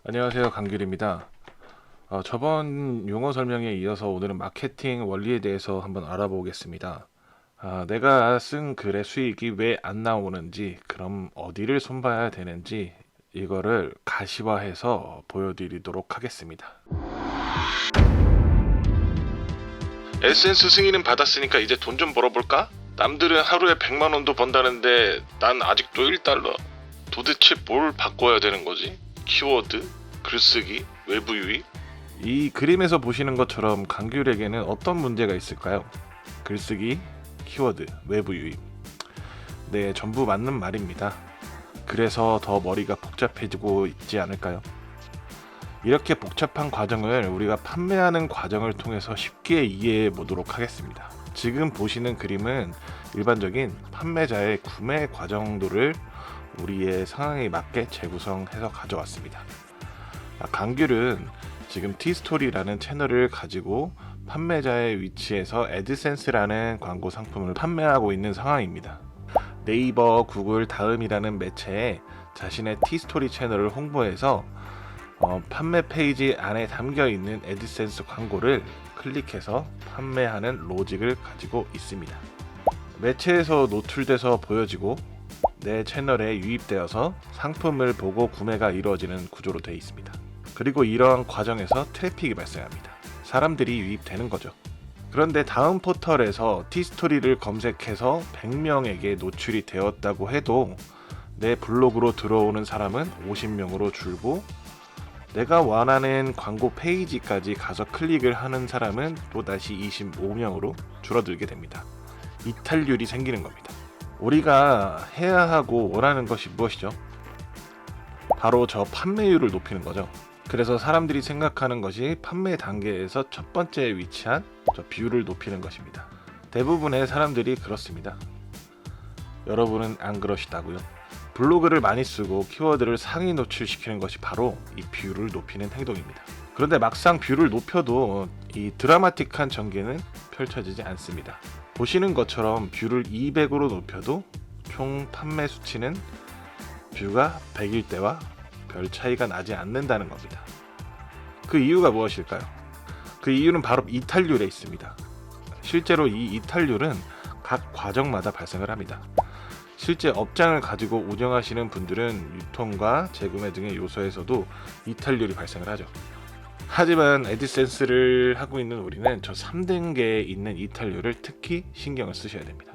안녕하세요, 강길입니다. 저번 용어 설명에 이어서 오늘은 마케팅 원리에 대해서 한번 알아보겠습니다. 내가 쓴 글의 수익이 왜 안 나오는지, 그럼 어디를 손봐야 되는지 이거를 가시화해서 보여드리도록 하겠습니다. 에센스 승인은 받았으니까 이제 돈 좀 벌어볼까? 남들은 하루에 100만 원도 번다는데 난 아직도 1달러. 도대체 뭘 바꿔야 되는 거지? 키워드, 글쓰기, 외부 유입? 이 그림에서 보시는 것처럼 강귤에게는 어떤 문제가 있을까요? 글쓰기, 키워드, 외부 유입. 네, 전부 맞는 말입니다. 그래서 더 머리가 복잡해지고 있지 않을까요? 이렇게 복잡한 과정을 우리가 판매하는 과정을 통해서 쉽게 이해해 보도록 하겠습니다. 지금 보시는 그림은 일반적인 판매자의 구매 과정도를 우리의 상황에 맞게 재구성해서 가져왔습니다. 강귤은 지금 티스토리라는 채널을 가지고 판매자의 위치에서 애드센스라는 광고 상품을 판매하고 있는 상황입니다. 네이버, 구글, 다음이라는 매체에 자신의 티스토리 채널을 홍보해서 판매 페이지 안에 담겨 있는 애드센스 광고를 클릭해서 판매하는 로직을 가지고 있습니다. 매체에서 노출돼서 보여지고 내 채널에 유입되어서 상품을 보고 구매가 이루어지는 구조로 되어 있습니다. 그리고 이러한 과정에서 트래픽이 발생합니다. 사람들이 유입되는 거죠. 그런데 다음 포털에서 티스토리를 검색해서 100명에게 노출이 되었다고 해도 내 블로그로 들어오는 사람은 50명으로 줄고 내가 원하는 광고 페이지까지 가서 클릭을 하는 사람은 또다시 25명으로 줄어들게 됩니다. 이탈률이 생기는 겁니다. 우리가 해야 하고 원하는 것이 무엇이죠? 바로 저 판매율을 높이는 거죠. 그래서 사람들이 생각하는 것이 판매 단계에서 첫 번째에 위치한 저 비율을 높이는 것입니다. 대부분의 사람들이 그렇습니다. 여러분은 안 그러시다고요? 블로그를 많이 쓰고 키워드를 상위 노출시키는 것이 바로 이 비율을 높이는 행동입니다. 그런데 막상 비율을 높여도 이 드라마틱한 전개는 펼쳐지지 않습니다. 보시는 것처럼 뷰를 200으로 높여도 총 판매 수치는 뷰가 100일 때와 별 차이가 나지 않는다는 겁니다. 그 이유가 무엇일까요? 그 이유는 바로 이탈률에 있습니다. 실제로 이 이탈률은 각 과정마다 발생을 합니다. 실제 업장을 가지고 운영하시는 분들은 유통과 재구매 등의 요소에서도 이탈률이 발생을 하죠. 하지만 애드센스를 하고 있는 우리는 저 3단계에 있는 이탈률을 특히 신경을 쓰셔야 됩니다.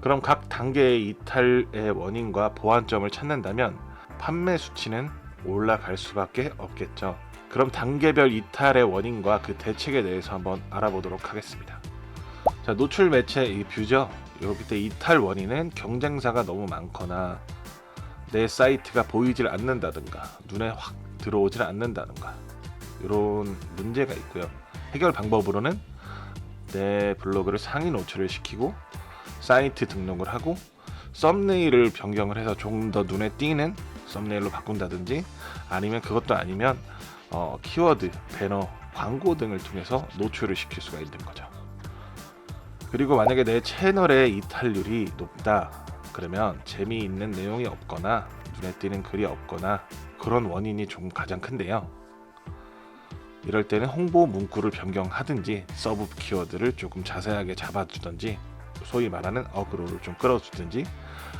그럼 각 단계의 이탈의 원인과 보완점을 찾는다면 판매 수치는 올라갈 수밖에 없겠죠. 그럼 단계별 이탈의 원인과 그 대책에 대해서 한번 알아보도록 하겠습니다. 자, 노출 매체 이 뷰죠. 여기 이탈 원인은 경쟁사가 너무 많거나 내 사이트가 보이질 않는다든가 눈에 확 들어오질 않는다든가 이런 문제가 있고요. 해결 방법으로는 내 블로그를 상위 노출을 시키고 사이트 등록을 하고 썸네일을 변경을 해서 좀 더 눈에 띄는 썸네일로 바꾼다든지 아니면 그것도 아니면 키워드, 배너, 광고 등을 통해서 노출을 시킬 수가 있는 거죠. 그리고 만약에 내 채널의 이탈률이 높다 그러면 재미있는 내용이 없거나 눈에 띄는 글이 없거나 그런 원인이 좀 가장 큰데요. 이럴 때는 홍보 문구를 변경하든지 서브 키워드를 조금 자세하게 잡아주든지 소위 말하는 어그로를 좀 끌어주든지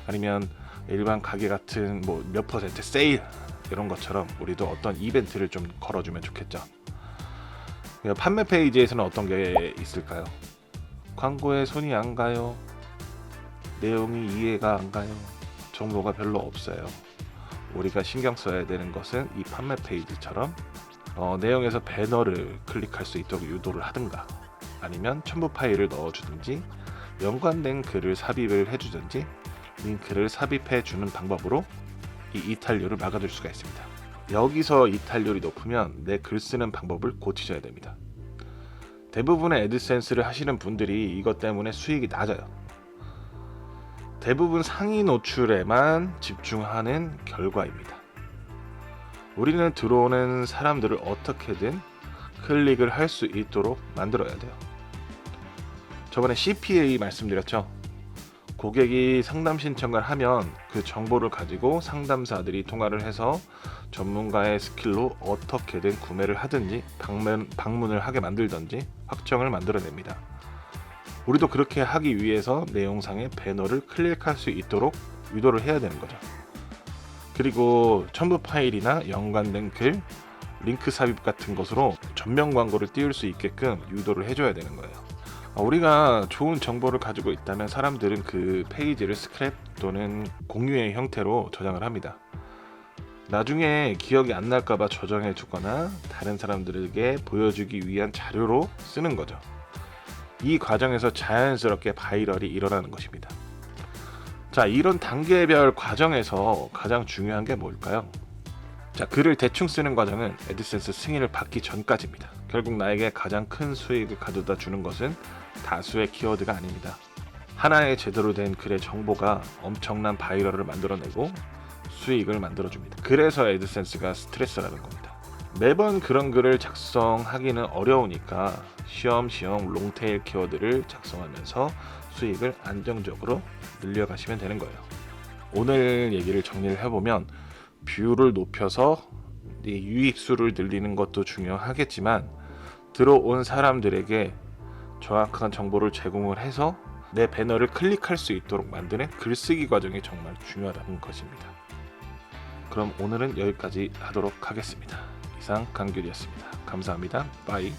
아니면 일반 가게 같은 뭐 몇 퍼센트 세일 이런 것처럼 우리도 어떤 이벤트를 좀 걸어주면 좋겠죠. 판매 페이지에서는 어떤 게 있을까요? 광고에 손이 안 가요. 내용이 이해가 안 가요. 정보가 별로 없어요. 우리가 신경 써야 되는 것은 이 판매 페이지처럼 내용에서 배너를 클릭할 수 있도록 유도를 하든가 아니면 첨부 파일을 넣어주든지 연관된 글을 삽입을 해주든지 링크를 삽입해 주는 방법으로 이 이탈률을 막아줄 수가 있습니다. 여기서 이탈률이 높으면 내 글 쓰는 방법을 고치셔야 됩니다. 대부분의 애드센스를 하시는 분들이 이것 때문에 수익이 낮아요. 대부분 상위 노출에만 집중하는 결과입니다. 우리는 들어오는 사람들을 어떻게든 클릭을 할 수 있도록 만들어야 돼요. 저번에 CPA 말씀드렸죠. 고객이 상담 신청을 하면 그 정보를 가지고 상담사들이 통화를 해서 전문가의 스킬로 어떻게든 구매를 하든지 방문을 하게 만들든지 확정을 만들어냅니다. 우리도 그렇게 하기 위해서 내 영상에 배너를 클릭할 수 있도록 유도를 해야 되는 거죠. 그리고 첨부 파일이나 연관된 글, 링크 삽입 같은 것으로 전면 광고를 띄울 수 있게끔 유도를 해줘야 되는 거예요. 우리가 좋은 정보를 가지고 있다면 사람들은 그 페이지를 스크랩 또는 공유의 형태로 저장을 합니다. 나중에 기억이 안 날까봐 저장해 두거나 다른 사람들에게 보여주기 위한 자료로 쓰는 거죠. 이 과정에서 자연스럽게 바이럴이 일어나는 것입니다. 자, 이런 단계별 과정에서 가장 중요한 게 뭘까요? 자, 글을 대충 쓰는 과정은 애드센스 승인을 받기 전까지입니다. 결국 나에게 가장 큰 수익을 가져다 주는 것은 다수의 키워드가 아닙니다. 하나의 제대로 된 글의 정보가 엄청난 바이럴을 만들어내고 수익을 만들어줍니다. 그래서 애드센스가 스트레스라는 겁니다. 매번 그런 글을 작성하기는 어려우니까 쉬엄쉬엄 롱테일 키워드를 작성하면서 수익을 안정적으로 늘려가시면 되는 거예요. 오늘 얘기를 정리를 해보면 뷰를 높여서 유입수를 늘리는 것도 중요하겠지만 들어온 사람들에게 정확한 정보를 제공을 해서 내 배너를 클릭할 수 있도록 만드는 글쓰기 과정이 정말 중요하다는 것입니다. 그럼 오늘은 여기까지 하도록 하겠습니다. 이상 강규리였습니다. 감사합니다. 빠이.